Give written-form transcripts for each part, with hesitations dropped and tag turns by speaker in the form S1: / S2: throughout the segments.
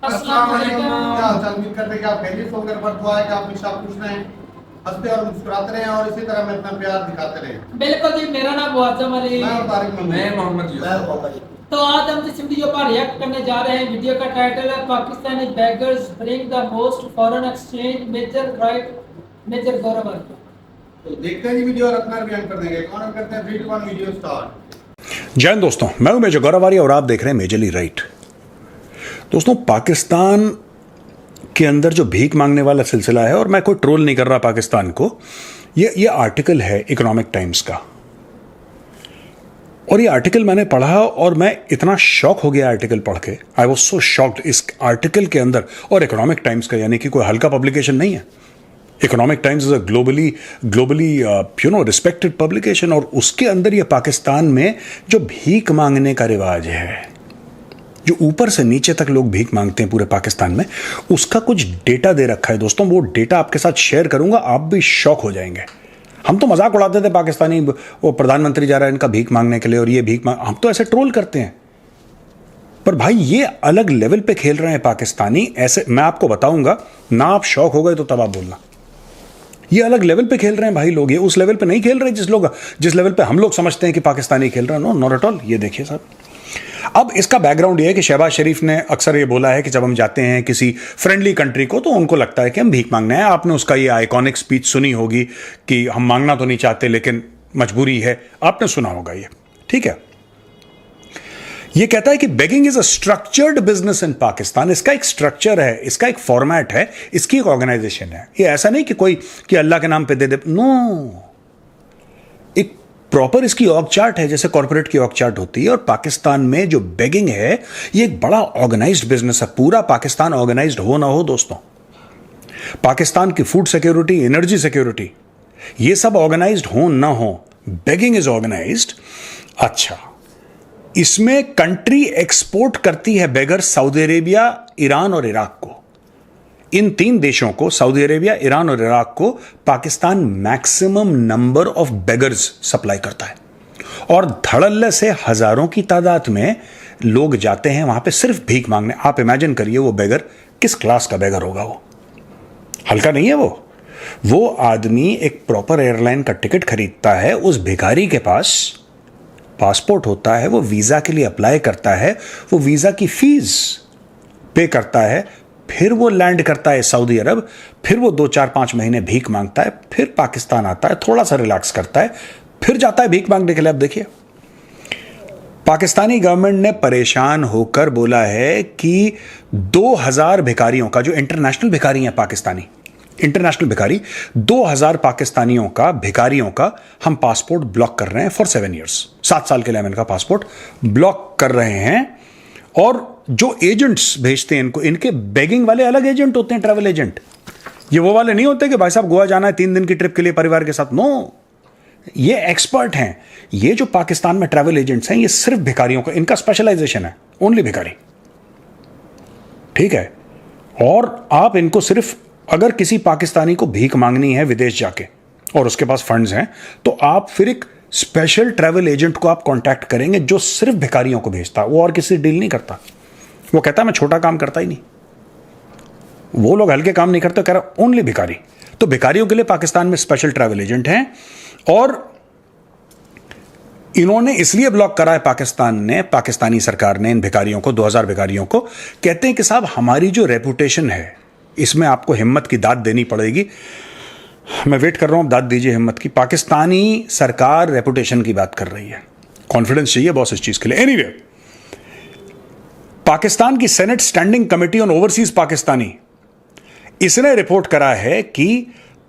S1: अस्सलाम वालेकुम।
S2: क्या हालचाल? उम्मीद करते हैं कि आप खैरियत से होकर पर दुआ है कि आप हमेशा खुश रहें, हंसते और मुस्कुराते रहें और इसी तरह में अपना प्यार दिखाते रहें।
S1: बिल्कुल जी, मेरा नाम मुअज्जम अली।
S2: मैं हूं तारिक महमूद।
S3: मैं मोहम्मद यूसुफ।
S1: तो आज हम जिस वीडियो पर रिएक्ट करने जा रहे हैं, वीडियो का टाइटल है Pakistani beggars bring the most foreign exchange major right major Gaurav.
S2: तो देखते हैं जी वीडियो और अपना रिव्यू कर देंगे। कौन करते हैं 3 2 1 वीडियो स्टार्ट।
S4: जय हिंद दोस्तों, मैं हूं मेजर गौरव और आप देख रहे हैं मेजरली राइट। दोस्तों, पाकिस्तान के अंदर जो भीख मांगने वाला सिलसिला है, और मैं कोई ट्रोल नहीं कर रहा पाकिस्तान को, ये आर्टिकल है इकोनॉमिक टाइम्स का, और ये आर्टिकल मैंने पढ़ा और मैं इतना शॉक हो गया आर्टिकल पढ़ के। आई वॉज सो शॉक्ड इस आर्टिकल के अंदर। और इकोनॉमिक टाइम्स का यानी कि कोई हल्का पब्लिकेशन नहीं है। Economic times is a globally respected publication, और उसके अंदर ये पाकिस्तान में जो भीख मांगने का रिवाज है, जो ऊपर से नीचे तक लोग भीख मांगते हैं पूरे पाकिस्तान में, उसका कुछ डेटा दे रखा है दोस्तों। वो डेटा आपके साथ शेयर करूंगा, आप भी शॉक हो जाएंगे। हम तो मजाक उड़ाते थे पाकिस्तानी, वो प्रधानमंत्री जा रहा है इनका भीख मांगने के लिए, और ये भीख मांग, हम तो ऐसे ट्रोल करते हैं। पर भाई ये अलग लेवल पे खेल रहे हैं पाकिस्तानी। ऐसे मैं आपको बताऊंगा ना, आप शॉक हो गए तो तब आप बोलना। ये अलग लेवल पे खेल रहे हैं भाई लोग। ये उस लेवल पे नहीं खेल रहे जिस लेवल पे हम लोग समझते हैं कि पाकिस्तानी खेल रहे हैं। No, not at all. ये देखिए साहब, अब इसका बैकग्राउंड ये है कि शहबाज शरीफ ने अक्सर ये बोला है कि जब हम जाते हैं किसी फ्रेंडली कंट्री को तो उनको लगता है कि हम भीख मांगने हैं। आपने उसका ये आइकॉनिक स्पीच सुनी होगी कि हम मांगना तो नहीं चाहते लेकिन मजबूरी है। आपने सुना होगा ये, ठीक है। ये कहता है कि begging is a structured business in Pakistan. इसका एक स्ट्रक्चर है, इसका एक फॉर्मेट है, इसकी एक ऑर्गेनाइजेशन है। ये ऐसा नहीं कि कोई कि अल्लाह के नाम पे दे दे, नो। एक प्रॉपर इसकी ऑर्ग चार्ट है, जैसे कॉर्पोरेट की ऑर्ग चार्ट होती है। और पाकिस्तान में जो बेगिंग है, ये एक बड़ा ऑर्गेनाइज्ड बिजनेस है। पूरा पाकिस्तान ऑर्गेनाइज्ड हो ना हो दोस्तों, पाकिस्तान की फूड सिक्योरिटी, एनर्जी सिक्योरिटी, ये सब ऑर्गेनाइज्ड हो ना हो, बेगिंग इज ऑर्गेनाइज्ड। अच्छा, इसमें कंट्री एक्सपोर्ट करती है बेगर सऊदी अरेबिया, ईरान और इराक को। इन 3 देशों को, सऊदी अरेबिया, ईरान और इराक को, Pakistan maximum number of beggars supply करता है। और धड़ल्ले से हजारों की तादाद में लोग जाते हैं वहां पे सिर्फ भीख मांगने। आप इमेजिन करिए वो बेगर किस क्लास का बेगर होगा। वो हल्का नहीं है। वो आदमी एक प्रॉपर एयरलाइन का टिकट खरीदता है, उस भिखारी के पास पासपोर्ट होता है, वो वीजा के लिए अप्लाई करता है, वो वीजा की फीस पे करता है, फिर वो लैंड करता है सऊदी अरब, फिर वो 2-4-5 महीने भीख मांगता है, फिर पाकिस्तान आता है, थोड़ा सा रिलैक्स करता है, फिर जाता है भीख मांगने के लिए। अब देखिए, पाकिस्तानी गवर्नमेंट ने परेशान होकर बोला है कि 2000 भिखारियों का, जो इंटरनेशनल भिखारी हैं पाकिस्तानी, इंटरनेशनल भिखारी, 2000 पाकिस्तानियों का, भिखारियों का हम पासपोर्ट ब्लॉक कर रहे हैं फॉर 7 ईयर्स। 7 साल के लिए हम इनका पासपोर्ट ब्लॉक कर रहे हैं। और जो एजेंट्स भेजते हैं इनको, इनके बेगिंग वाले अलग एजेंट होते हैं, ट्रैवल एजेंट। ये वो वाले नहीं होते कि भाई साहब गोवा जाना है 3 दिन की ट्रिप के लिए परिवार के साथ। नो, ये एक्सपर्ट हैं। ये जो पाकिस्तान में ट्रैवल एजेंट्स हैं, ये सिर्फ भिखारियों का, इनका स्पेशलाइजेशन है, ओनली भिखारी, ठीक है। और आप इनको सिर्फ, अगर किसी पाकिस्तानी को भीख मांगनी है विदेश जाके और उसके पास फंड्स हैं, तो आप फिर एक स्पेशल ट्रैवल एजेंट को आप कांटेक्ट करेंगे जो सिर्फ भिखारियों को भेजता है। वो और किसी से डील नहीं करता। वो कहता है मैं छोटा काम करता ही नहीं। वो लोग हल्के काम नहीं करते, कह रहा ओनली भिखारी। तो भिखारियों के लिए पाकिस्तान में स्पेशल ट्रैवल एजेंट हैं। और इन्होंने इसलिए ब्लॉक करा है पाकिस्तान ने, पाकिस्तानी सरकार ने इन भिखारियों को, 2000 भिखारियों को। कहते हैं कि साहब हमारी जो रेपुटेशन है, इसमें आपको हिम्मत की दाद देनी पड़ेगी। मैं वेट कर रहा हूं, दाद दीजिए हिम्मत की। पाकिस्तानी सरकार रेपुटेशन की बात कर रही है, कॉन्फिडेंस चाहिए बॉस इस चीज के लिए। एनीवे, पाकिस्तान की senate standing committee on overseas Pakistani, इसने रिपोर्ट करा है कि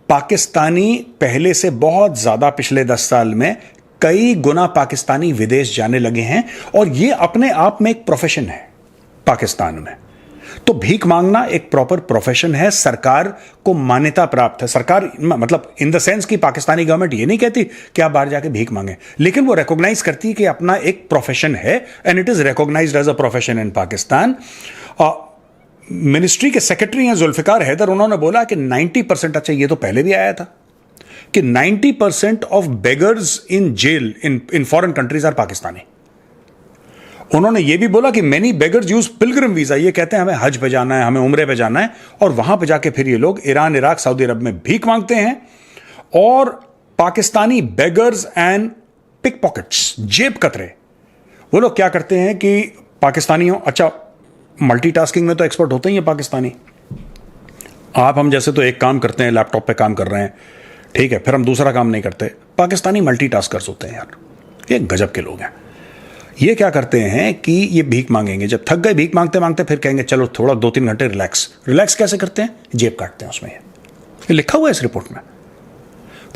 S4: पाकिस्तानी पहले से बहुत ज्यादा पिछले 10 साल में कई गुना पाकिस्तानी विदेश जाने लगे हैं। और यह अपने आप में एक प्रोफेशन है पाकिस्तान में। तो भीख मांगना एक प्रॉपर प्रोफेशन है, सरकार को मान्यता प्राप्त है। सरकार मतलब इन द सेंस कि पाकिस्तानी गवर्नमेंट ये नहीं कहती कि आप बाहर जाके भीख मांगे, लेकिन वो रिकॉग्नाइज करती है कि अपना एक प्रोफेशन है, and it is recognised as a profession in Pakistan. Ministry के सेक्रेटरी हैं जुल्फिकार हैदर, उन्होंने बोला कि 90%, अच्छा ये तो पहले भी आया था, कि 90% of beggars in jail in foreign countries are Pakistani. उन्होंने ये भी बोला कि many beggars use pilgrim visa, ये कहते हैं हमें हज पे जाना है, हमें उम्रे पे जाना है, और वहां पे जाके फिर ये लोग ईरान, इराक, सऊदी अरब में भीख मांगते हैं। और Pakistani beggars and pick pockets, जेब कतरे, वो लोग क्या करते हैं कि पाकिस्तानियों, अच्छा मल्टीटास्किंग में तो एक्सपर्ट होते ही हैं पाकिस्तानी। आप हम जैसे तो एक काम करते हैं, लैपटॉप पे काम कर रहे हैं, ठीक है, फिर हम दूसरा काम नहीं करते। पाकिस्तानी मल्टीटास्कर्स होते हैं यार, ये गजब के लोग हैं। ये क्या करते हैं कि ये भीख मांगेंगे, जब थक गए भीख मांगते मांगते फिर कहेंगे चलो थोड़ा 2-3 घंटे रिलैक्स कैसे करते हैं? जेब काटते हैं उसमें। ये लिखा हुआ है इस रिपोर्ट में।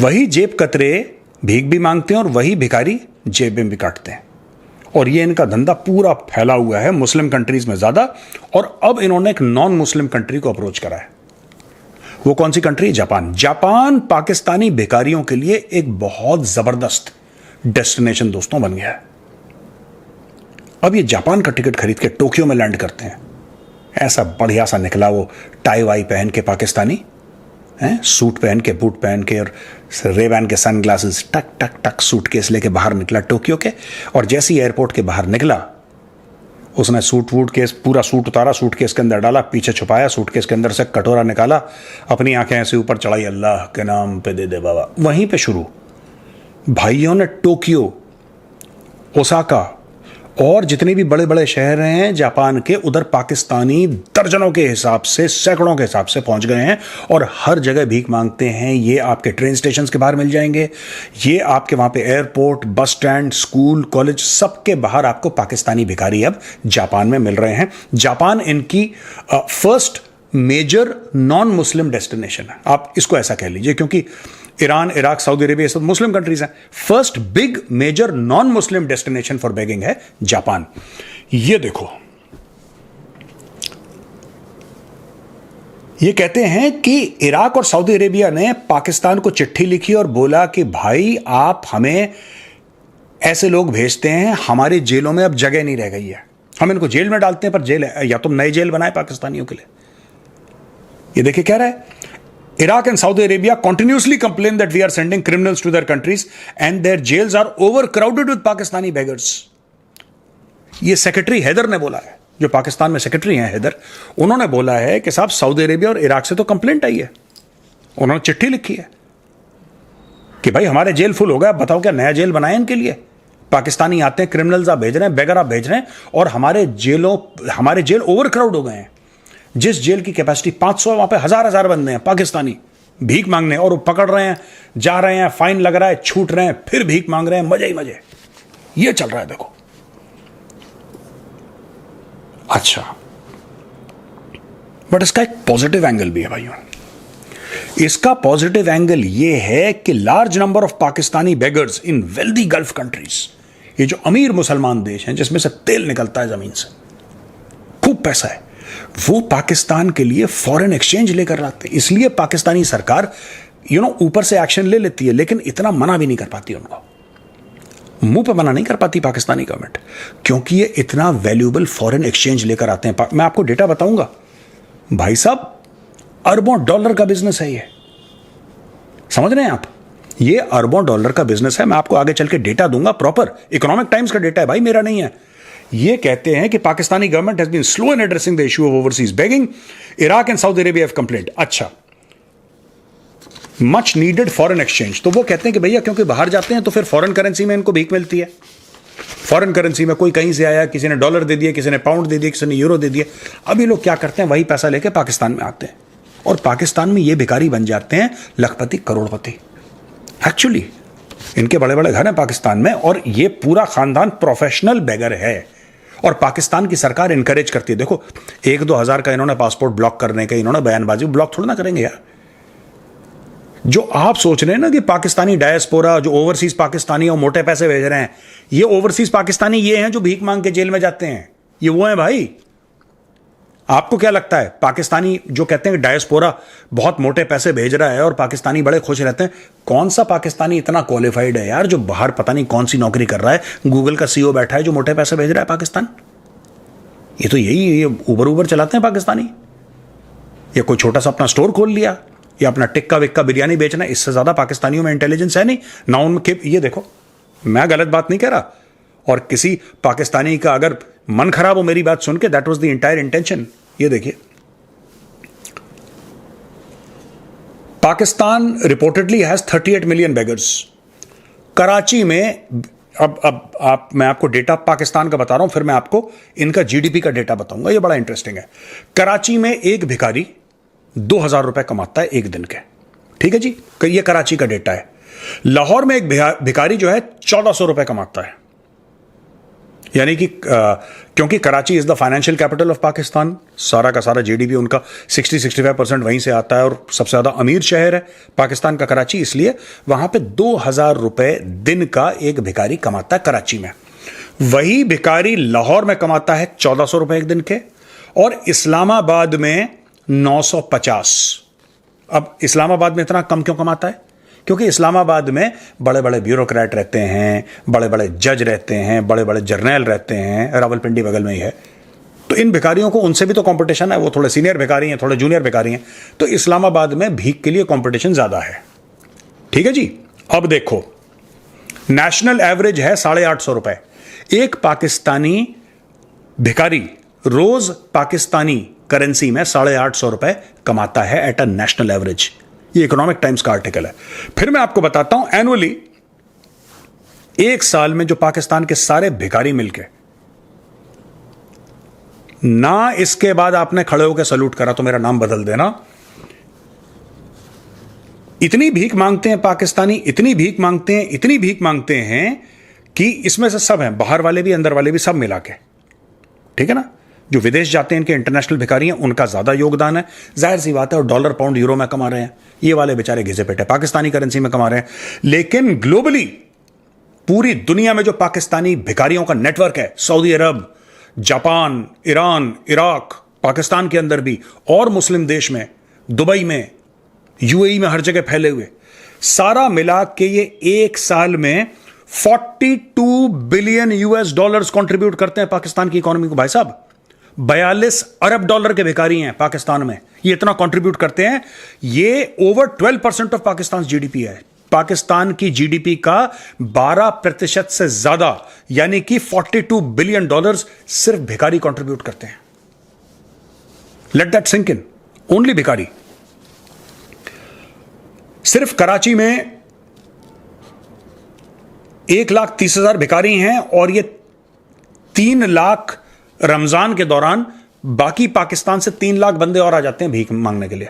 S4: वही जेब कतरे भीख भी मांगते हैं और वही भिखारी जेब में भी काटते हैं। और ये इनका धंधा पूरा फैला हुआ है मुस्लिम कंट्रीज में ज्यादा। और अब इन्होंने एक नॉन मुस्लिम कंट्री को अप्रोच करा है। वो कौन सी कंट्री? जापान। जापान पाकिस्तानी भिखारियों के लिए एक बहुत जबरदस्त डेस्टिनेशन दोस्तों बन गया है। अब ये जापान का टिकट खरीद के टोक्यो में लैंड करते हैं। ऐसा बढ़िया सा निकला वो टाई वाई पहन के पाकिस्तानी, हैं, सूट पहन के, बूट पहन के और रेबैन के सनग्लासेस, टक टक टक सूटकेस लेके बाहर निकला टोक्यो के। और जैसे ही एयरपोर्ट के बाहर निकला, उसने पूरा सूट उतारा, सूटकेस के अंदर डाला, पीछे छुपाया, सूटकेस के अंदर से कटोरा निकाला, अपनी आंखें ऐसे ऊपर चढ़ाई, अल्लाह के नाम पे दे दे बाबा। वहीं पे शुरू भाइयों ने टोक्यो, ओसाका और जितने भी बड़े बड़े शहर हैं जापान के, उधर पाकिस्तानी दर्जनों के हिसाब से, सैकड़ों के हिसाब से पहुंच गए हैं और हर जगह भीख मांगते हैं। ये आपके ट्रेन स्टेशन के बाहर मिल जाएंगे, ये आपके वहां पे airport, bus stand, school, college, सबके बाहर आपको पाकिस्तानी भिखारी अब जापान में मिल रहे हैं। जापान इनकी first major non Muslim destination है, आप इसको ऐसा कह लीजिए, क्योंकि ईरान, इराक, सऊदी अरेबिया सब मुस्लिम कंट्रीज हैं। First big major non Muslim destination for begging है जापान। ये देखो, ये कहते हैं कि इराक और सऊदी अरेबिया ने पाकिस्तान को चिट्ठी लिखी और बोला कि भाई आप हमें ऐसे लोग भेजते हैं, हमारी जेलों में अब जगह नहीं रह गई है, हम इनको जेल में डालते हैं, पर जेल है, या तुम नए जेल बनाए पाकिस्तानियों के लिए। ये देखिए कह रहा है, Iraq and Saudi Arabia continuously complain that we are sending criminals to their countries and their jails are overcrowded with Pakistani beggars. ये सेक्रेटरी हैदर ने बोला है, जो पाकिस्तान में सेक्रेटरी हैं हैदर, उन्होंने बोला है कि साहब सऊदी अरेबिया और इराक से तो कंप्लेंट आई है, उन्होंने चिट्ठी लिखी है कि भाई हमारे जेल फुल हो गया, बताओ क्या नया जेल बनाए इनके लिए? पाकिस्तानी आते हैं, क्रिमिनल्स आप भेज रहे हैं, बेगर आप भेज रहे हैं, और हमारे जेल ओवरक्राउड हो गए हैं। जिस जेल की कैपेसिटी 500, वहां पे हजार बंदे हैं पाकिस्तानी भीख मांगने, और वो पकड़ रहे हैं, जा रहे हैं, फाइन लग रहा है, छूट रहे हैं, फिर भीख मांग रहे हैं, मजे ही मजे। ये चल रहा है देखो। अच्छा, बट इसका एक पॉजिटिव एंगल भी है भाइयों। इसका पॉजिटिव एंगल ये है कि large number of Pakistani beggars in wealthy gulf countries, ये जो अमीर मुसलमान देश हैं जिसमें से तेल निकलता है जमीन से, खूब पैसा है, वो पाकिस्तान के लिए फॉरेन एक्सचेंज लेकर आते हैं। इसलिए पाकिस्तानी सरकार ऊपर से एक्शन ले लेती है, लेकिन इतना मना भी नहीं कर पाती उनको, मुंह पे मना नहीं कर पाती पाकिस्तानी गवर्नमेंट, क्योंकि ये इतना वैल्यूएबल फॉरेन एक्सचेंज लेकर आते हैं। मैं आपको डेटा बताऊंगा भाई साहब, अरबों डॉलर का बिजनेस है ये, समझ रहे हैं आप? ये अरबों डॉलर का बिजनेस है। मैं आपको आगे चल के डेटा दूंगा, प्रॉपर इकोनॉमिक टाइम्स का डेटा है भाई, मेरा नहीं है। ये कहते हैं कि Pakistani government has been slow in addressing the issue of overseas begging, Iraq and Saudi Arabia have complaint. अच्छा, मच नीडेड फॉरेन एक्सचेंज, तो वो कहते हैं कि भैया क्योंकि बाहर जाते हैं तो फिर फॉरेन करेंसी में इनको भीख मिलती है। फॉरेन करेंसी में कोई कहीं से आया, किसी ने डॉलर दे दिया, किसी ने पाउंड दे दिया, किसी ने यूरो दे दिया। अभी लोग क्या करते हैं, वही पैसा लेके पाकिस्तान में आते हैं और पाकिस्तान में ये भिखारी बन जाते हैं लखपति, करोड़पति। एक्चुअली इनके बड़े बड़े घर हैं पाकिस्तान में, और ये पूरा खानदान प्रोफेशनल बेगर है, और पाकिस्तान की सरकार इनकरेज करती है। देखो 1-2 हज़ार का इन्होंने पासपोर्ट ब्लॉक करने का इन्होंने बयानबाजी, ब्लॉक थोड़ा ना करेंगे यार। जो आप सोच रहे हैं ना कि पाकिस्तानी डायस्पोरा, जो ओवरसीज पाकिस्तानी और मोटे पैसे भेज रहे हैं, ये ओवरसीज पाकिस्तानी ये हैं जो भीख मांग के जेल में जाते हैं, ये वो हैं भाई। आपको क्या लगता है पाकिस्तानी जो कहते हैं कि डायस्पोरा बहुत मोटे पैसे भेज रहा है और पाकिस्तानी बड़े खुश रहते हैं? कौन सा पाकिस्तानी इतना क्वालिफाइड है यार जो बाहर पता नहीं कौन सी नौकरी कर रहा है, गूगल का सीईओ बैठा है जो मोटे पैसे भेज रहा है पाकिस्तान? ये तो ये उबर चलाते हैं पाकिस्तानी, या कोई छोटा सा अपना स्टोर खोल लिया, या अपना टिक्का विक्का बिरयानी बेचना। इससे ज्यादा पाकिस्तानियों में इंटेलिजेंस है नहीं ना उनके। ये देखो, मैं गलत बात नहीं कह रहा, और किसी पाकिस्तानी का अगर मन खराब हो मेरी बात सुन के, that was the entire intention. ये देखिए, Pakistan reportedly has 38 million beggars. Karachi में अब मैं आपको डेटा पाकिस्तान का बता रहा हूं, फिर मैं आपको इनका जीडीपी का डेटा बताऊंगा, ये बड़ा इंटरेस्टिंग है। कराची में एक भिखारी 2000 रुपए कमाता है एक दिन के, ठीक है जी, ये कराची का डेटा है। लाहौर में एक भिखारी जो है 1400 रुपए कमाता है, यानी कि क्योंकि Karachi is the financial capital of Pakistan, सारा का सारा जीडीपी उनका 60-65% वहीं से आता है और सबसे ज्यादा अमीर शहर है पाकिस्तान का कराची, इसलिए वहां पे 2000 रुपए दिन का एक भिखारी कमाता है कराची में। वही भिखारी लाहौर में कमाता है 1400 रुपए एक दिन के, और इस्लामाबाद में 950। अब इस्लामाबाद में इतना कम क्यों कमाता है? क्योंकि इस्लामाबाद में बड़े बड़े ब्यूरोक्रेट रहते हैं, बड़े बड़े जज रहते हैं, बड़े बड़े जर्नैल रहते हैं, रावलपिंडी बगल में ही है, तो इन भिखारियों को उनसे भी तो कंपटीशन है, वो थोड़े सीनियर भिखारी हैं, थोड़े जूनियर भिखारी हैं, तो इस्लामाबाद में भीख के लिए कंपटीशन ज्यादा है, ठीक है जी। अब देखो, नेशनल एवरेज है 850 रुपए। एक पाकिस्तानी भिखारी रोज पाकिस्तानी करेंसी में 850 रुपए कमाता है एट अ नेशनल एवरेज। ये इकोनॉमिक टाइम्स का आर्टिकल है। फिर मैं आपको बताता हूं, एनुअली एक साल में जो पाकिस्तान के सारे भिखारी मिलके, ना इसके बाद आपने खड़े होकर सल्यूट करा तो मेरा नाम बदल देना, इतनी भीख मांगते हैं पाकिस्तानी, इतनी भीख मांगते हैं, इतनी भीख मांगते हैं कि इसमें से सब हैं, बाहर वाले भी अंदर वाले भी, सब मिला के, ठीक है ना। जो विदेश जाते हैं इनके इंटरनेशनल भिखारी हैं, उनका ज्यादा योगदान है, जाहिर सी बात है, और डॉलर पाउंड यूरो में कमा रहे हैं, ये वाले बेचारे घिसे पेटे पाकिस्तानी करेंसी में कमा रहे हैं। लेकिन ग्लोबली पूरी दुनिया में जो पाकिस्तानी भिखारियों का नेटवर्क है, सऊदी अरब, जापान, ईरान, इराक, पाकिस्तान के अंदर भी, और मुस्लिम देश में, दुबई में, यूएई में, हर जगह फैले हुए, सारा मिला के ये एक साल में 42 बिलियन यूएस डॉलर्स कंट्रीब्यूट करते हैं पाकिस्तान की इकोनॉमी को। भाई साहब, 42 अरब डॉलर के भिखारी हैं पाकिस्तान में, ये इतना कंट्रीब्यूट करते हैं। ये ओवर 12% ऑफ पाकिस्तान जीडीपी है। पाकिस्तान की जीडीपी का 12% से ज्यादा, यानी कि 42 बिलियन डॉलर्स सिर्फ भिखारी कंट्रीब्यूट करते हैं। Let that sink in, only भिखारी। सिर्फ कराची में 1,30,000 भिखारी हैं, और ये 3 लाख रमजान के दौरान, बाकी पाकिस्तान से 3 लाख बंदे और आ जाते हैं भीख मांगने के लिए।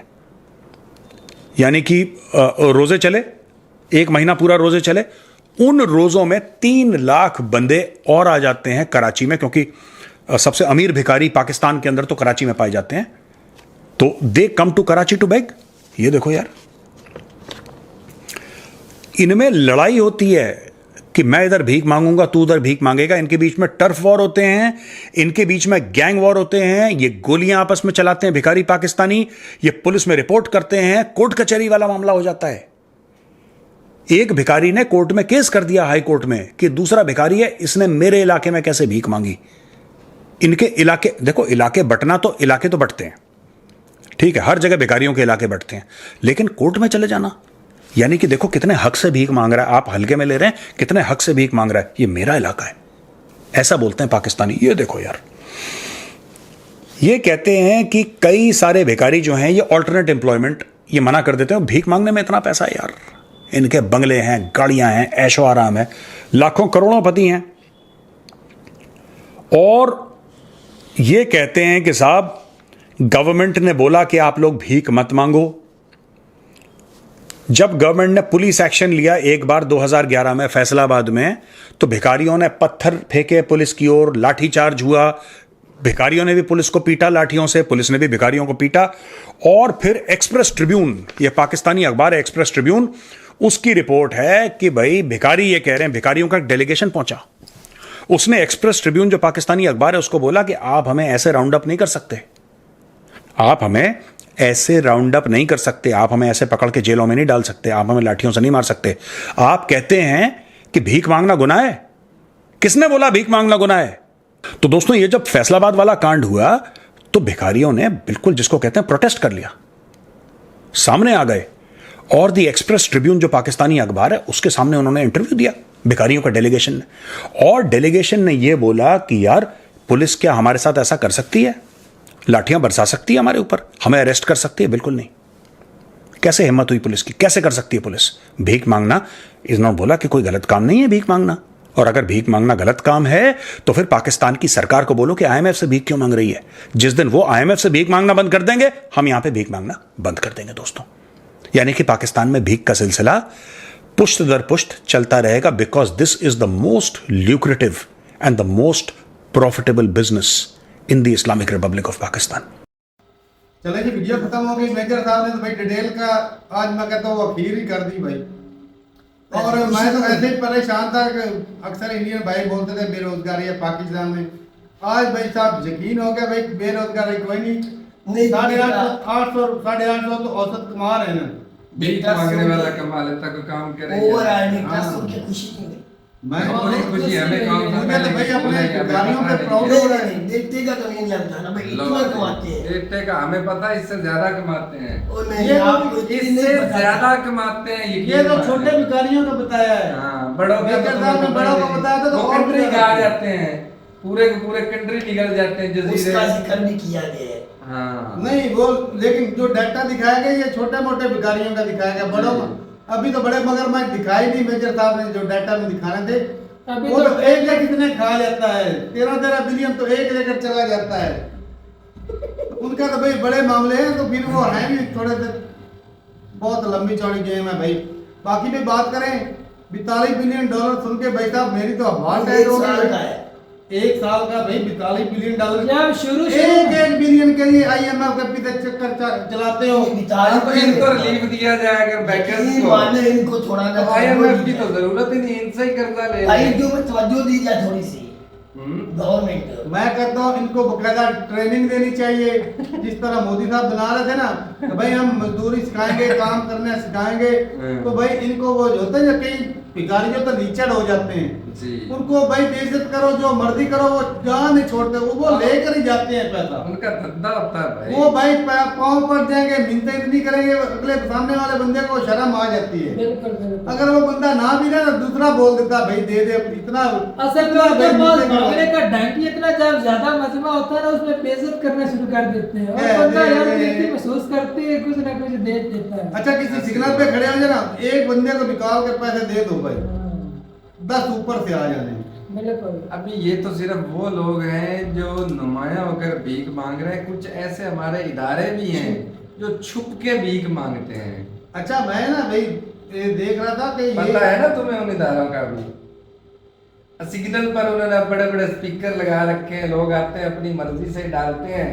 S4: यानी कि रोजे चले, 1 महीना पूरा रोजे चले, उन रोजों में 3 लाख बंदे और आ जाते हैं कराची में, क्योंकि सबसे अमीर भिखारी पाकिस्तान के अंदर तो कराची में पाए जाते हैं, तो they come to Karachi to beg. ये देखो यार, इनमें लड़ाई होती है कि मैं इधर भीख मांगूंगा, तू उधर भीख मांगेगा। इनके बीच में टर्फ वॉर होते हैं, इनके बीच में गैंग वॉर होते हैं, ये गोलियां आपस में चलाते हैं भिखारी पाकिस्तानी, ये पुलिस में रिपोर्ट करते हैं, कोर्ट कचहरी वाला मामला हो जाता है। एक भिखारी ने कोर्ट में केस कर दिया, हाई कोर्ट में, कि दूसरा भिखारी है, इसने मेरे इलाके में कैसे भीख मांगी। इनके इलाके, देखो इलाके बंटना, तो इलाके तो बंटते हैं, ठीक है, हर जगह भिखारियों के इलाके बंटते हैं, लेकिन कोर्ट में चले जाना, यानी कि देखो कितने हक से भीख मांग रहा है, आप हल्के में ले रहे हैं, कितने हक से भीख मांग रहा है, ये मेरा इलाका है, ऐसा बोलते हैं पाकिस्तानी। ये देखो यार, ये कहते हैं कि कई सारे भिखारी जो हैं ये ऑल्टरनेट एम्प्लॉयमेंट ये मना कर देते हैं, भीख मांगने में इतना पैसा है यार, इनके बंगले हैं, गाड़ियां हैं, ऐशो आराम है, लाखों करोड़ों पति हैं, और ये कहते हैं कि साहब गवर्नमेंट ने बोला कि आप लोग भीख मत मांगो। जब गवर्नमेंट ने पुलिस एक्शन लिया एक बार 2011 में फैसलाबाद में, तो भिखारियों ने पत्थर फेंके पुलिस की ओर, लाठीचार्ज हुआ, भिखारियों ने भी पुलिस को पीटा लाठियों से, पुलिस ने भी भिखारियों को पीटा। और फिर एक्सप्रेस ट्रिब्यून, ये पाकिस्तानी अखबार है एक्सप्रेस ट्रिब्यून, उसकी रिपोर्ट है कि भाई भिखारी ये कह रहे हैं, भिखारियों का एक डेलीगेशन पहुंचा, उसने एक्सप्रेस ट्रिब्यून जो पाकिस्तानी अखबार है उसको बोला कि आप हमें ऐसे राउंड अप नहीं कर सकते, आप हमें ऐसे राउंड अप नहीं कर सकते, आप हमें ऐसे पकड़ के जेलों में नहीं डाल सकते, आप हमें लाठियों से नहीं मार सकते। आप कहते हैं कि भीख मांगना गुनाह है, किसने बोला भीख मांगना गुनाह है? तो दोस्तों ये जब फैसलाबाद वाला कांड हुआ तो भिखारियों ने बिल्कुल जिसको कहते हैं प्रोटेस्ट कर लिया, सामने आ गए, और दी एक्सप्रेस ट्रिब्यून जो पाकिस्तानी अखबार है उसके सामने उन्होंने इंटरव्यू दिया भिखारियों का डेलीगेशन ने। और डेलीगेशन ने यह बोला कि यार पुलिस क्या हमारे साथ ऐसा कर सकती है, लाठियां बरसा सकती है हमारे ऊपर, हमें अरेस्ट कर सकती है? बिल्कुल नहीं। कैसे हिम्मत हुई पुलिस की, कैसे कर सकती है पुलिस? भीख मांगना इन्होंने बोला कि कोई गलत काम नहीं है भीख मांगना, और अगर भीख मांगना गलत काम है तो फिर पाकिस्तान की सरकार को बोलो कि आईएमएफ से भीख क्यों मांग रही है। जिस दिन वो आईएमएफ से भीख मांगना बंद कर देंगे, हम यहां पे भीख मांगना बंद कर देंगे दोस्तों। यानी कि पाकिस्तान में भीख का सिलसिला पुश्त दर पुश्त चलता रहेगा, because this is the most lucrative and the most profitable business in the Islamic Republic of Pakistan.
S2: चले जी, वीडियो खत्म हो गई। मेजर साहब ने तो भाई डिटेल का आज मैं कहता हूँ अखीर ही कर दी भाई। और मैं तो ऐसे ही परेशान था कि अक्सर इंडियन भाई बोलते थे बेरोजगारी है पाकिस्तान में। आज भाई साहब यकीन हो गया भाई बेरोजगारी कोई नहीं। 850 तो औसत कमा रहे हैं।
S3: भीख मांगने वाला कमा लेता, कोई काम करे।
S5: ओवर आर्निंग का सुन के खुशी नहीं हुई।
S2: मैं
S3: बड़ी खुशी है, हमें काम
S2: मुझे
S3: करना
S2: तो भाई अपने
S3: है,
S2: गाड़ियों पे प्राउड हो रहा है।
S5: देखते का तो नहीं लगता ना भाई, इतना कमाते हैं।
S3: देखते का हमें पता है, इससे ज्यादा कमाते हैं,
S5: और
S2: ये
S5: नहीं
S2: तो
S5: आपको इतनी
S3: इससे
S5: नहीं पता।
S3: ज्यादा कमाते हैं।
S2: ये तो छोटे भिखारियों का बताया है।
S3: हाँ, बड़ों का
S2: मेजर साहब ने बड़ों को बताया था तो और
S3: कंट्री
S2: भी
S3: का आ जाते हैं, पूरे के पूरे कंट्री निकल जाते हैं
S5: उसका
S3: जजीरे।
S5: जिक्र भी किया गया है।
S3: हाँ
S2: नहीं वो, लेकिन जो डाटा दिखाया गया ये छोटे मोटे भिखारियों का दिखाया गया। बड़ों का अभी तो बड़े मगर मैं दिखाई नहीं। मेजर साहब ने जो डाटा में दिखा रहे थे
S1: अभी
S2: वो
S1: तो
S2: तो एक लेकर कितने खा जाता है, 13 बिलियन तो एक लेकर चला जाता है। उनका तो भाई बड़े मामले हैं, तो फिर वो है भी थोड़े से बहुत लंबी चौड़ी गेम है भाई। बाकी भी बात करें, 42 बिलियन डॉलर सुन के भाई साहब मेरी तो आवाज टाइट हो
S5: एक साल का
S2: गई।
S5: है।
S2: एक साल का भाई 42 बिलियन डॉलर,
S1: जब शुरू
S2: एक बिलियन के लिए आईएमएफ के पीछे चक्कर चलाते हो।
S3: अब इनको रिलीफ दिया जाए बैकर्स
S5: यकीन
S3: को,
S5: माने इनको थोड़ा ना
S3: तो आईएमएफ की तो जरूरत ही नहीं, इनसे ही कर्जा ले
S5: भाई
S3: लें।
S5: जो में तवज्जो दी जाए थोड़ी सी गवर्नमेंट।
S2: मैं कहता हूँ इनको बकायदा ट्रेनिंग देनी चाहिए, जिस तरह मोदी साहब बना रहे थे ना कि भाई हम मजदूरी सिखाएंगे, काम करना सिखाएंगे। तो भाई इनको वो जो होता है ना, कई भिखारी जो तो लीचड़ हो जाते हैं,
S3: जी,
S2: उनको भाई बेइज्जत करो, जो मर्जी करो, वो जहाँ नहीं छोड़ते, वो लेकर ही जाते हैं पैसा।
S3: उनका धंधा होता है भाई।
S2: वो भाई पाँव पड़ जाएंगे, मिन्नतें इतनी करेंगे, अगले सामने वाले बंदे को शर्म आ जाती है।
S1: बिल्कुल बिल्कुल।
S2: अगर वो बंदा ना भी ना, दूसरा बोल देता भाई दे दे इतना।
S1: असल में उनके पास मांगने का ढंग ही इतना, जब ज्यादा मजमा होता है ना उसमें बेइज्जत करना शुरू कर देते हैं, और बंदा यार बेइज्जती महसूस करती है, कुछ ना कुछ दे देता है।
S2: अच्छा किसी सिग्नल पे खड़े हो जाए ना, एक बंदे को निकाल के पैसे दे दो भाई, 10 ऊपर से आ जाने।
S1: बिल्कुल।
S3: अभी ये तो सिर्फ वो लोग हैं जो नुमाया होकर भीख मांग रहे हैं, कुछ ऐसे हमारे इदारे भी हैं जो छुप के भीख मांगते हैं।
S2: अच्छा मैं ना भाई ये देख रहा था कि
S3: पता है ना तुम्हें उन इदारों का भी? सिग्नल पर उन्होंने बड़े बड़े स्पीकर लगा रखे हैं, लोग आते हैं अपनी मर्जी से डालते हैं।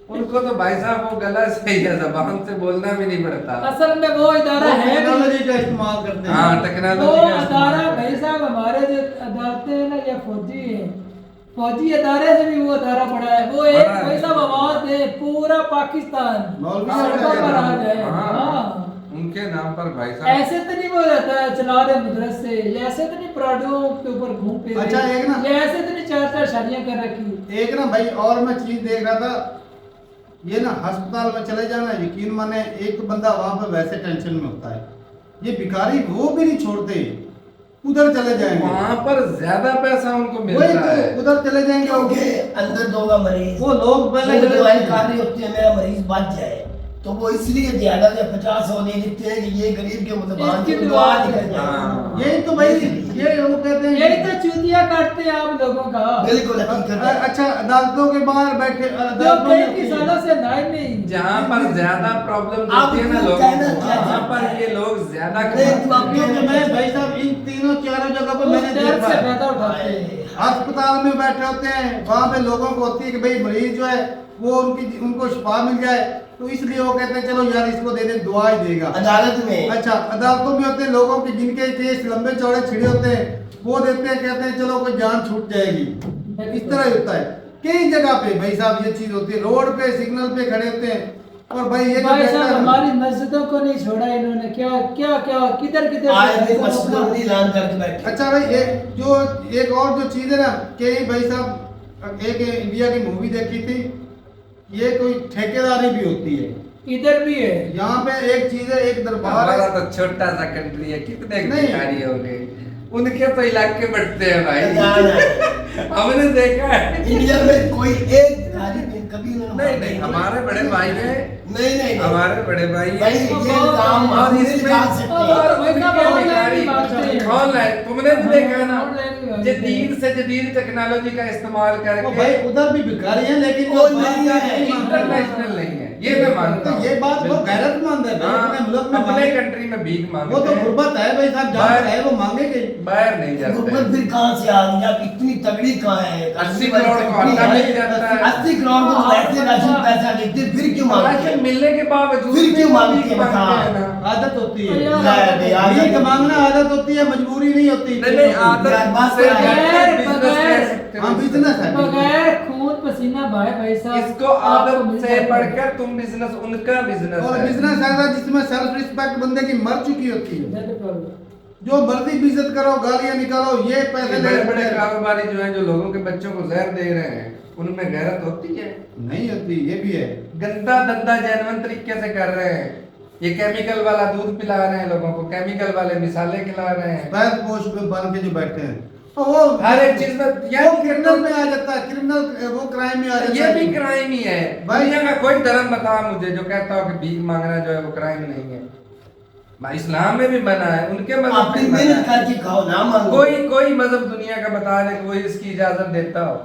S3: उनको तो भाई साहब वो गला सही है, जबान से बोलना भी नहीं पड़ता।
S1: असल में वो इदारा है
S2: टेक्नोलॉजी का इस्तेमाल करते हैं।
S3: हाँ,
S1: वो
S3: टेक्नोलॉजी का
S1: अदारा
S3: इस्तेमाल
S1: भाई साहब हमारे जो अदालतें हैं ना, या फौजी हैं, फौजी अदारे से भी वो अदारा बड़ा है। वो एक
S3: बड़ा है।
S1: भाई साहब आवाज दे पूरा पाकिस्तान
S2: मौलवी
S1: सड़कों पर आ जाए।
S3: हाँ,
S1: हाँ।
S3: उनके नाम पर भाई साहब
S1: ऐसे तो नहीं वो रहता है चला रहे मदरसे, या ऐसे तो नहीं प्राडों के ऊपर घूम पे,
S2: अच्छा, एक ना-
S1: या ऐसे तो नहीं 4-4 शादियां कर रखी।
S2: एक ना भाई और मैं चीज देख रहा था, ये ना अस्पताल में चले जाना, यकीन माने एक तो बंदा वहां पर वैसे टेंशन में होता है, ये भिखारी वो भी नहीं छोड़ते, उधर चले जाएंगे।
S3: वहाँ पर ज्यादा पैसा उनको
S2: वही
S3: मिलता
S2: तो
S3: है।
S2: उधर चले जाएंगे।
S5: क्योंकि अंदर दोगा मरीज,
S2: वो लोग पहले
S5: वो
S2: चले
S5: दवाई
S2: जाएंगे।
S5: खा रही होती है, मेरा मरीज बच जाए, तो वो इसलिए ज्यादा से 50 नहीं लिखते हैं कि ये गरीब के मुतबान
S1: इसकी
S5: की
S1: दुआ
S5: दुआ निकल जाए।
S3: हाँ।
S2: यही तो भाई ये वो कहते हैं।
S1: यही तो चूतिया काटते हैं आप लोगों का,
S5: बिल्कुल हकीकत है।
S2: अच्छा अदालतों के बाहर बैठे
S1: जो
S2: अदालतों
S1: कई
S2: में-
S1: की सालों से नाइम नहीं।
S3: जहाँ पर ज्यादा प्रॉब्लम
S5: आप
S3: होती है ना
S5: क्यों
S3: लोगों
S5: कहना
S3: को,
S5: क्या
S3: वहाँ
S5: चाहते
S3: पर
S5: हैं?
S3: ये लोग ज्यादा
S5: नहीं,
S3: कमाते
S5: तो आप
S3: हैं।
S2: क्योंकि मैं भाई साहब इन तीनों चारों जगह पर मैंने
S1: उस दर्द
S2: देखा
S1: से
S2: है।
S1: फायदा उठाते हैं।
S2: अस्पताल में बैठे होते हैं, वहाँ पे लोगों को होती है कि भाई मरीज जो है वो उनको शिफा मिल जाए, तो इसलिए वो कहते हैं चलो यार इसको दे दे, दुआ ही देगा।
S5: अदालत में
S2: अच्छा अदालतों में होते हैं लोगों के जिनके केस लंबे चौड़े छिड़े होते हैं, वो देते हैं, कहते हैं चलो कोई जान छूट जाएगी। इस तरह ही होता है कई जगह पे भाई साहब, ये चीज होती है। रोड पे सिग्नल पे खड़े होते हैं, और भाई ये जो
S1: भाई
S2: कहता
S1: साहब
S2: है-
S1: हमारी मस्जिदों को नहीं छोड़ा इन्होंने, क्या क्या क्या किधर किधर से
S5: आए
S1: भाई
S5: दिन
S1: साहब
S5: मस्जिदों
S1: अपना-
S5: में ऐलान करके बैठे।
S2: अच्छा भाई एक और जो चीज है ना कि भाई साहब एक इंडिया की मूवी देखी थी, ये कोई ठेकेदारी भी होती है,
S1: इधर भी है।
S2: यहाँ पे एक चीज है, एक दरबार
S3: हमारा
S2: है,
S3: तो छोटा सा कंट्री है, कितने
S2: नहीं।
S3: भिखारी होंगे। उनके तो इलाके बढ़ते हैं भाई।
S5: ना, ना।
S3: हमने देखा है।
S5: इंडिया में कोई एक भिखारी कभी उन्होंने
S3: नहीं नहीं, हमारे बड़े भाई हैं,
S5: नहीं
S3: हमारे बड़े भाई
S5: भाई
S3: हैं।
S5: ये काम
S3: और
S5: हम
S3: इसमें
S5: निकाल सकते हैं।
S1: और वही का
S3: उनके
S1: ऑनलाइन
S3: भिखारी
S1: भी मांगते हैं।
S3: ऑनलाइन, तुमने भी देखा ना,
S1: ऑनलाइन भी मांगते हैं।
S3: जदीद से जदीद टेक्नोलॉजी का इस्तेमाल
S2: वो
S3: करके।
S2: भाई उधर भी भिखारी हैं लेकिन
S5: वो
S2: वो
S5: नहीं है,
S3: इंटरनेशनल नहीं है, ये मैं मानता
S2: तो
S3: हूँ।
S2: ये बात वो गैरतमंद है भाई,
S3: हाँ,
S2: अपने मुल्क में
S3: अपने
S2: मांगे।
S3: कंट्री में भीख
S2: वो
S3: मांगते
S2: तो
S3: हैं,
S2: गुर्बत है भाई साहब, जहाँ
S3: बाहर-
S2: है वो मांगेंगे।
S3: बाहर नहीं जाते
S5: गुर्बत
S3: हैं।
S5: फिर कहाँ से आ गई? आप इतनी तगड़ी कहाँ है?
S3: 80 करोड़ को आटा मिल जाता है।
S5: 80 करोड़ को वैसे राशन पैसा देते, फिर क्यों मांगते
S3: राशन
S5: हैं?
S3: मिलने के बावजूद
S5: फिर
S3: भी
S5: क्यों
S3: वो
S5: मांगते
S3: भीख
S5: हैं?
S3: मांगते हैं ना।
S2: आदत होती है,
S1: यार,
S2: भीख मांगना आदत होती है, मजबूरी नहीं होती।
S3: नहीं नहीं, आदत
S5: यार, बात
S3: से
S5: तो है।
S3: बिजनेस
S1: बगैर-
S3: कर सकते हो।
S2: हाँ बिजनेस है।
S1: बगैर खून पसीना बहाए भाई साहब
S3: इसको
S1: आपको
S3: आदत
S1: मिल
S3: से
S1: जाता है।
S3: बढ़कर तुम बिजनेस, उनका बिजनेस
S2: और
S3: है।
S2: बिजनेस ऐसा जिसमें सेल्फ रिस्पेक्ट बंदे की मर चुकी होती है।
S1: बिल्कुल।
S2: जो मर्जी बेइज्जत करो, गालियां निकालो, ये पैसे
S3: ये
S2: ले
S3: बड़े बड़े कारोबारी जो हैं, जो लोगों के बच्चों को जहर दे रहे हैं, उनमें गैरत होती है?
S2: नहीं होती, ये भी है।
S3: गंदा धंधा जेन्युइन तरीके से कर रहे हैं। ये केमिकल वाला दूध पिला रहे हैं लोगों को, केमिकल वाले मिसाले खिला रहे हैं।
S2: पैर पोष पे बन के जो बैठे हैं, तो वो
S3: हर एक चीज में
S2: वो क्रिमिनल में आ जाता है, क्रिमिनल वो क्राइम में आ जाता
S3: ये
S2: है।
S3: भी क्राइम ही है।
S2: भाई-
S3: दुनिया का कोई धर्म बता मुझे जो कहता हो कि भीख मांगना जो है वो क्राइम नहीं है। भाई इस्लाम में भी मना है, उनके मजहब
S5: अपनी
S3: में मना
S5: मेहनत
S3: है।
S5: करके खाओ, ना मांगो।
S3: कोई मजहब दुनिया का बता दे कोई इसकी इजाजत देता हो,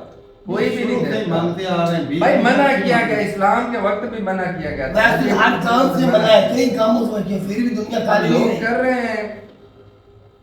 S3: कोई भी नहीं
S2: शुरू से
S3: देता।
S2: मांगते आ रहे हैं भीख।
S3: भाई मना किया गया, इस्लाम के वक्त भी मना किया गया था।
S5: वैसे हर काम से मना है, कई कामों से मना है, फिर भी दुनिया काली नहीं
S3: लोग
S5: है।
S3: कर रहे हैं।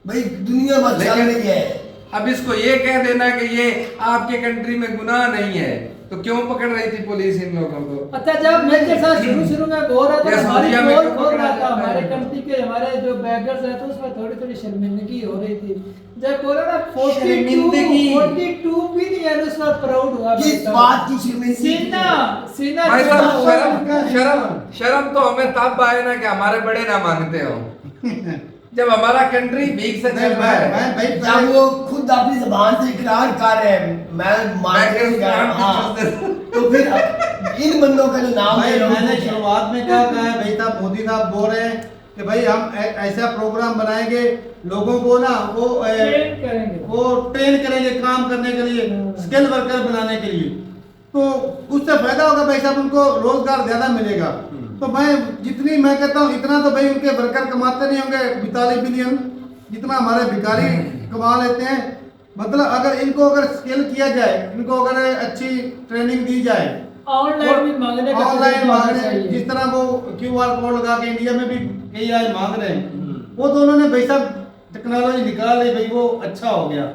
S5: भाई दुनिया बस चल
S3: लेकिन-
S5: रही है।
S3: अब इसको ये कह देना कि ये आपके कंट्री में गुनाह नहीं है, तो क्यों पकड़ रही थी पुलिस इन लोगों को?
S1: अच्छा, जब मैं के साथ शुरू में बोल रहा था,
S3: या
S1: हमारी
S3: सऊदीया में
S1: पोल
S3: क्यों
S1: खोल रहा
S3: पकड़ा
S1: था,
S3: जाता
S1: हमारे
S3: है?
S1: कंट्री के हमारे जो बैगर्स हैं, तो उसमें थोड़ी थोड़ी शर्मिंदगी हो रही थी। जब बोला ना 42 भी नहीं है, उसमें प्राउड हुआ।
S5: किस बात की शर्मिंदगी?
S1: सीना
S3: भाई
S1: छोटा
S3: साहब,
S1: हुआ।
S3: शर्म तो हमें तब आए ना कि हमारे बड़े ना मांगते हो, जब हमारा कंट्री भीख से चल रहा है।
S2: मैं भाई
S5: जब
S2: पहले
S5: वो खुद अपनी जबान से इकरार कर रहे हैं, मैं मानते
S3: मैं
S5: नहीं
S3: इस्लाम की
S5: हाँ,
S3: तरफ
S5: तो फिर इन बंदों का जो नाम
S2: भाई
S5: है लोगों
S2: मैंने
S5: को क्या?
S2: शुरुआत में क्या कहा है भाई साहब, मोदी साहब बोल रहे हैं कि भाई हम ऐसा प्रोग्राम बनाएंगे लोगों को ना
S1: ट्रेन करेंगे।
S2: वो ट्रेन करेंगे काम करने के लिए, स्किल वर्कर बनाने के लिए, तो उससे फायदा होगा भाई साहब, उनको रोजगार ज्यादा मिलेगा। तो मैं जितनी मैं कहता हूँ इतना तो भाई उनके वर्कर कमाते नहीं होंगे 42 बिलियन जितना हमारे भिखारी कमा लेते हैं। मतलब अगर इनको अगर स्किल किया जाए, इनको अगर अच्छी ट्रेनिंग दी जाए,
S1: ऑनलाइन भी मांगने का
S2: ऑनलाइन
S1: तरीका होना
S2: मांगने,
S1: चाहिए।
S2: जिस तरह वो QR कोड लगा के इंडिया में भी कई आज मांग रहे हैं, वो तो उन्होंने भाई साहब टेक्नोलॉजी निकाल ली भाई, वो अच्छा हो गया।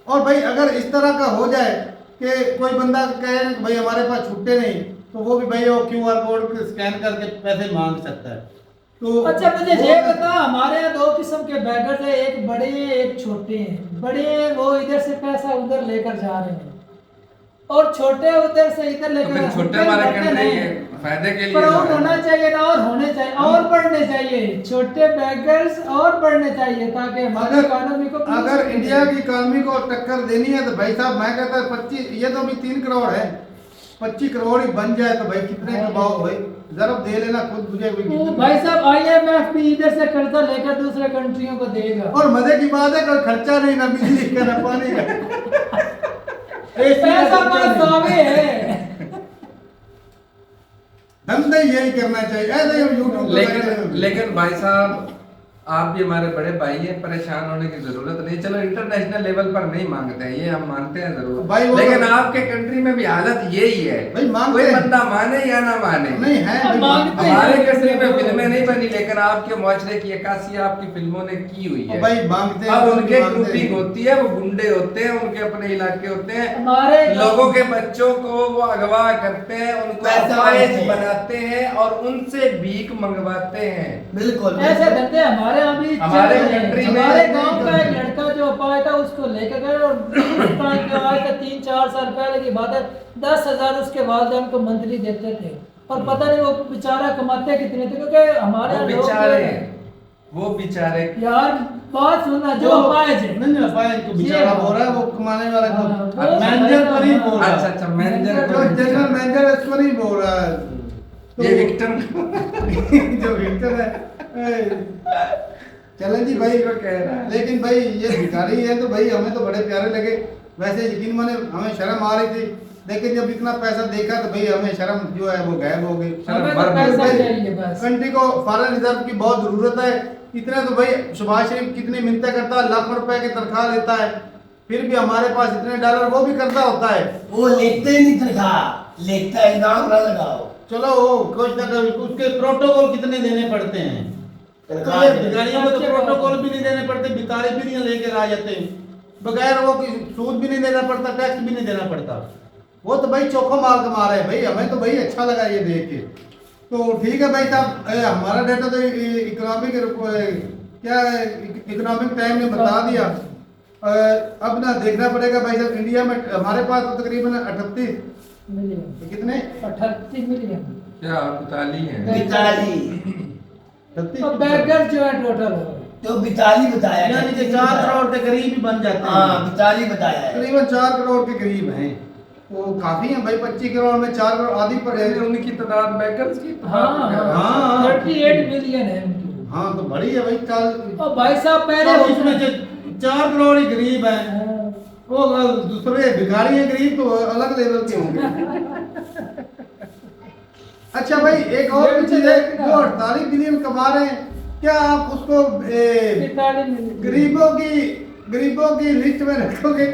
S2: और भाई अगर इस तरह का हो जाए कि कोई बंदा कहे भाई हमारे पास छुट्टे नहीं, तो वो भी भाई वो QR कोड स्कैन करके पैसे मांग सकता है। तो
S1: अच्छा, मुझे ये बता, हमारे यहाँ 2 किस्म के बैगर्स हैं, एक बड़े हैं एक छोटे हैं। बड़े हैं वो इधर से पैसा उधर लेकर जा रहे हैं, और छोटे उधर से इधर
S3: तो
S1: लेकर
S3: फिर छोटे हमारे कंट्री के फायदे के लिए
S1: प्राउड
S3: जो है।
S1: होना चाहिए ना, और होने चाहिए और बढ़ने चाहिए छोटे बैगर्स, और बढ़ने चाहिए ताकि हमारी इकोनॉमी को
S2: अगर इंडिया की इकोनॉमी को टक्कर देनी है तो भाई साहब मैं कहता 25, ये तो अभी 3 करोड़ है, 25 करोड़ ही बन जाए तो भाई कितने कमाओ भाई, जरा दे लेना खुद मुझे कोई
S1: तो
S2: कितने-
S1: भाई साहब IMF भी इधर से कर्जा लेकर दूसरे कंट्रियों को देगा।
S2: और मजे की बात है कोई खर्चा नहीं, ना बिजली का ना पानी का, AC का
S1: पैसा
S2: खर्चा
S1: बड़ा
S2: नहीं।
S1: दावे है।
S2: धंधे यही करना चाहिए, ऐसे हम यूट्यूब पे बैठे
S3: लेकिन
S2: हैं।
S3: लेकिन भाई साहब आप भी हमारे बड़े भाई हैं, परेशान होने की जरूरत नहीं। चलो इंटरनेशनल लेवल पर नहीं मांगते हैं, ये हम मानते हैं जरूर,
S2: भाई वो
S3: लेकिन
S2: तो-
S3: आपके कंट्री में भी हालत यही है।
S2: भाई मांगते
S3: कोई
S2: हैं।
S3: बंदा माने या ना माने,
S2: नहीं है भाई,
S1: मांगते हैं।
S3: हमारे कंट्री में फिल्में नहीं बनी, लेकिन आपके मुआशरे की अक्कासी आपकी फिल्मों ने की हुई है।
S2: भाई मांगते हैं,
S3: अब
S2: वो
S3: उनके
S2: मांगते हैं।
S3: ग्रुपिंग होती है, वो गुंडे होते हैं, उनके अपने इलाके होते हैं,
S1: हमारे
S3: लोगों के बच्चों को वो अगवा करते हैं, उनको
S5: पैसा
S3: अपाहिज
S5: मांगते हैं।
S3: बनाते हैं और उनसे भीख मंगवाते हैं।
S5: बिल्कुल
S1: ऐसे धंधे हमारे यहाँ भी
S3: हमारे
S1: चल रहे हैं।
S3: कंट्री में-
S1: हमारे गांव का एक लड़का जो अपाहिज था उसको लेकर गए, और हिंदुस्तान के आज से 3-4 साल पहले की बात है, 10,000 उसके वालिदैन को मंथली देते थे, और पता नहीं वो बेचारा कमाते कितने थे, क्योंकि हमारे
S3: वो
S1: यहाँ लोग
S3: बेचारे वो बेचारे
S1: यार बात सुनना, जो
S2: वो-
S1: अपाहिज है
S2: नहीं नहीं अपाहिज को बेचारा बोल रहा है, वो कमाने वाला
S1: हाँ,
S2: को
S1: वो
S2: मैनेजर को नहीं बोल रहा।
S3: अच्छा अच्छा मैनेजर
S2: जो
S3: को
S2: जनरल मैनेजर इसको नहीं बोल रहा है। तो
S3: ये विक्टिम
S2: जो विक्टर है, चलें जी भाई,
S3: को कह रहा है।
S2: लेकिन भाई ये भिखारी है तो भाई हमें तो बड़े प्यारे लगे। वैसे यकीन माने हमें शर्म आ रही थी, लेकिन जब इतना पैसा देखा तो भाई हमें शर्म जो है वो गायब हो गई।
S1: हमें तो
S3: मर
S1: पैसा
S2: भाई,
S1: चाहिए बस।
S2: कंट्री को फॉरेन रिजर्व की बहुत जरूरत है। इतने तो भाई शहबाज शरीफ कितनी मिन्नतें करता है, लाखों रुपए की तनख्वाह लेता है, फिर भी हमारे पास इतने डॉलर वो भी करता होता है।
S5: वो लेते ही नहीं तनख्वाह, लेता है इनाम ना लगाओ।
S2: चलो वो कुछ ना कुछ उसके प्रोटोकॉल कितने देने पड़ते हैं, तो
S5: तनख्वाह
S2: ये
S5: देते हैं।
S2: भिखारियों को तो प्रोटोकॉल भी नहीं देने पड़ते, भिखारी भी नहीं लेकर आ जाते, बगैर वो सूद भी नहीं देना पड़ता, टैक्स भी नहीं देना पड़ता। वो तो भाई चोखो माल कमा रहे हैं भाई, हमें तो भाई अच्छा लगा ये देख के। तो ठीक है भाई साहब, हमारा डेटा तो इकोनॉमिक क्या इकोनॉमिक टाइम ने बता दिया। अब ना देखना पड़ेगा भाई साहब, इंडिया में हमारे पास तो तकरीबन 38
S1: मिलियन,
S2: कितने
S1: 38 मिलियन।
S3: क्या बताली है?
S5: बिताली,
S2: 38
S1: और बैगर जो है टोटल हो
S5: तो बिताली बताया,
S2: यानी कि 4 करोड़ के करीब ही बन जाते हैं।
S5: हाँ बिताली बताया है।
S2: तकरीबन 4 करोड़ के करीब हैं, तो काफी है भाई। 25 करोड़ में 4 करोड़ आधी पड़े।
S3: उनकी तादाद बैकर्स की
S1: हाँ
S3: तादाद
S1: हाँ
S2: हाँ।
S1: 38 मिलियन है उनकी।
S2: हाँ तो बड़ी है भाई।
S1: और भाई साहब पहले
S2: उसमें से 4 करोड़ ही गरीब हैं,
S1: हाँ,
S2: वो दूसरे भिखारी हैं गरीब तो अलग लेवल के होंगे। अच्छा भाई एक और भी चीज है, जो 48 बिलियन कमा रहे हैं, क्या आप उसको
S1: 45 मिलियन
S2: गरीबों की लिस्ट में रखोगे?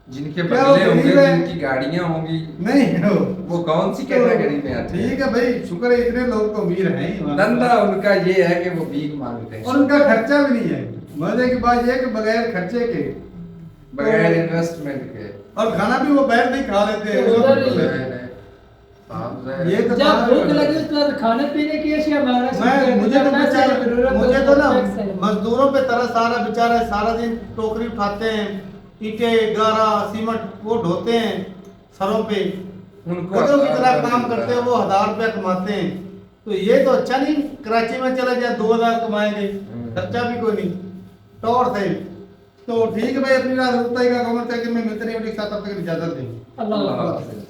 S3: जिनके
S2: क्या वो
S3: बंगले होंगे,
S2: गरीब है?
S3: जिनकी गाड़ियां होंगी,
S2: नहीं हो।
S3: वो कौन सी कैटेगरी में आते हैं?
S2: ठीक है भाई, शुक्र है इतने लोग तो अमीर हैं ही।
S3: धंधा उनका ये है कि वो भीख मांगते हैं,
S2: और उनका खर्चा भी नहीं है। मजे की बात ये है कि बगैर खर्चे के
S3: बगैर इन्वेस्टमेंट के।
S2: और खाना भी वो बैठ नहीं खा लेते हैं।
S1: तो उधर ही-
S2: ये तो
S1: जब भूख लगी तो खाने पीने की अशिया
S2: मैं मुझे तो ना मजदूरों पे तरस आ रहा, बेचारे सारा दिन टोकरी उठाते हैं, ईंटे गारा सीमेंट वो ढोते हैं सरों पे,
S3: उनको
S2: गधों की तरह
S3: 1000
S2: काम
S3: रुपया
S2: करते हैं, वो 1000 रुपया कमाते हैं। तो ये तो अच्छा नहीं, कराची में चले जाए 2000 कमाएंगे, खर्चा भी कोई नहीं, टॉर थे। तो ठीक है भाई, अपनी रात रुकता ही का कमर में मिलते नहीं, साथ तब तक इजाजत देंगे।
S1: अल्लाह
S3: अल्लाह
S1: हाफ़िज़।
S3: हाफ़िज़।